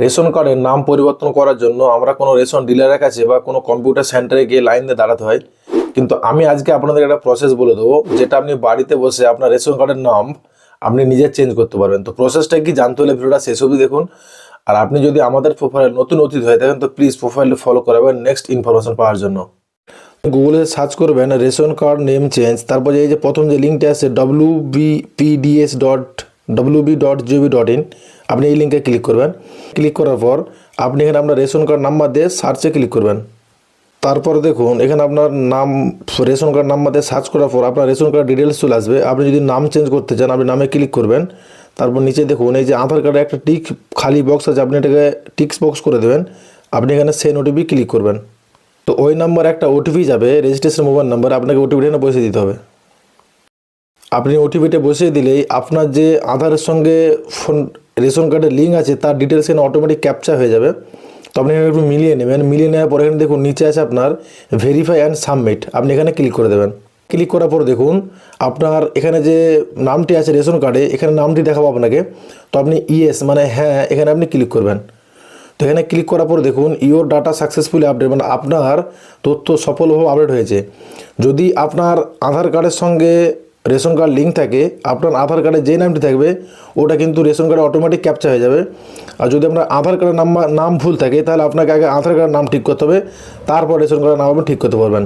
Ration কার্ডের নাম পরিবর্তন করার জন্য আমরা কোনো রেশন ডিলারের কাছে বা কোনো কম্পিউটার সেন্টারে গিয়ে লাইন দিয়ে দাঁড়াতে হয়। কিন্তু আমি আজকে আপনাদের একটা প্রসেস বলে দেবো, যেটা আপনি বাড়িতে বসে আপনার রেশন কার্ডের নাম আপনি নিজে চেঞ্জ করতে পারবেন। তো প্রসেসটা কি জানতে হলে ভিডিওটা শেষ অবধি দেখুন। আর আপনি যদি আমাদের প্রোফাইলে নতুন অতিথি হয়ে থাকেন তো প্লিজ প্রোফাইলটা ফলো করাবেন নেক্সট ইনফরমেশন পাওয়ার জন্য। গুগলে সার্চ করবেন রেশন কার্ড নেম চেঞ্জ, তারপর এই যে প্রথম যে লিঙ্কটা আছে wbpds.wb.gov.in, আপনি এই লিঙ্কে ক্লিক করবেন। ক্লিক করার পর আপনি এখানে আপনার রেশন কার্ড নাম্বার দিয়ে সার্চে ক্লিক করবেন। তারপর দেখুন এখানে আপনার নাম, রেশন কার্ড নাম্বার দিয়ে সার্চ করার পর আপনার রেশন কার্ড ডিটেলস চলে আসবে। আপনি যদি নাম চেঞ্জ করতে চান আপনি নামে ক্লিক করবেন। তারপর নিচে দেখুন এই যে আধার কার্ডে একটা টিক খালি বক্স আছে, আপনি এটাকে টিক্স বক্স করে দেবেন। আপনি এখানে সেন্ড ওটিপি ক্লিক করবেন। তো ওই নাম্বার একটা ওটিপি যাবে, রেজিস্ট্রেশন মোবাইল নাম্বার, আপনাকে ওটিপিটা এখানে বসিয়ে দিতে হবে। আপনি ওটিপিটা বসিয়ে দিলেই আপনার যে আধারের সঙ্গে ফোন রেশন কার্ডের লিঙ্ক আছে তার ডিটেলস এখানে অটোমেটিক ক্যাপচার হয়ে যাবে। তো আপনি এখানে একটু মিলিয়ে নেবেন। মিলিয়ে নেওয়ার পরে এখানে দেখুন নিচে আছে আপনার ভেরিফাই অ্যান্ড সাবমিট, আপনি এখানে ক্লিক করে দেবেন। ক্লিক করার পর দেখুন আপনার এখানে যে নামটি আছে রেশন কার্ডে, এখানে নামটি দেখাবো আপনাকে। তো আপনি ইয়েস মানে হ্যাঁ এখানে আপনি ক্লিক করবেন। তো এখানে ক্লিক করার পর দেখুন ইওর ডাটা সাকসেসফুলি আপডেট, মানে আপনার তথ্য সফলভাবে আপডেট হয়েছে। যদি আপনার আধার কার্ডের সঙ্গে রেশন কার্ড লিঙ্ক থাকে, আপনার আধার কার্ডে যে নামটি থাকবে ওটা কিন্তু রেশন কার্ডে অটোমেটিক ক্যাপচার হয়ে যাবে। আর যদি আপনার আধার কার্ডের নাম ভুল থাকে তাহলে আপনাকে আগে আধার কার্ডের নাম ঠিক করতে হবে, তারপর রেশন কার্ডের নাম আপনি ঠিক করতে পারবেন।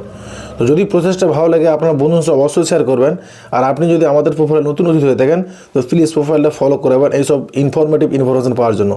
তো যদি প্রসেসটা ভালো লাগে আপনার বন্ধুদের সাথে অবশ্যই শেয়ার করবেন। আর আপনি যদি আমাদের প্রোফাইলে নতুন অতিথি হয়ে থাকেন তো প্লিজ প্রোফাইলটা ফলো করবেন এইসব ইনফরমেটিভ ইনফরমেশন পাওয়ার জন্য।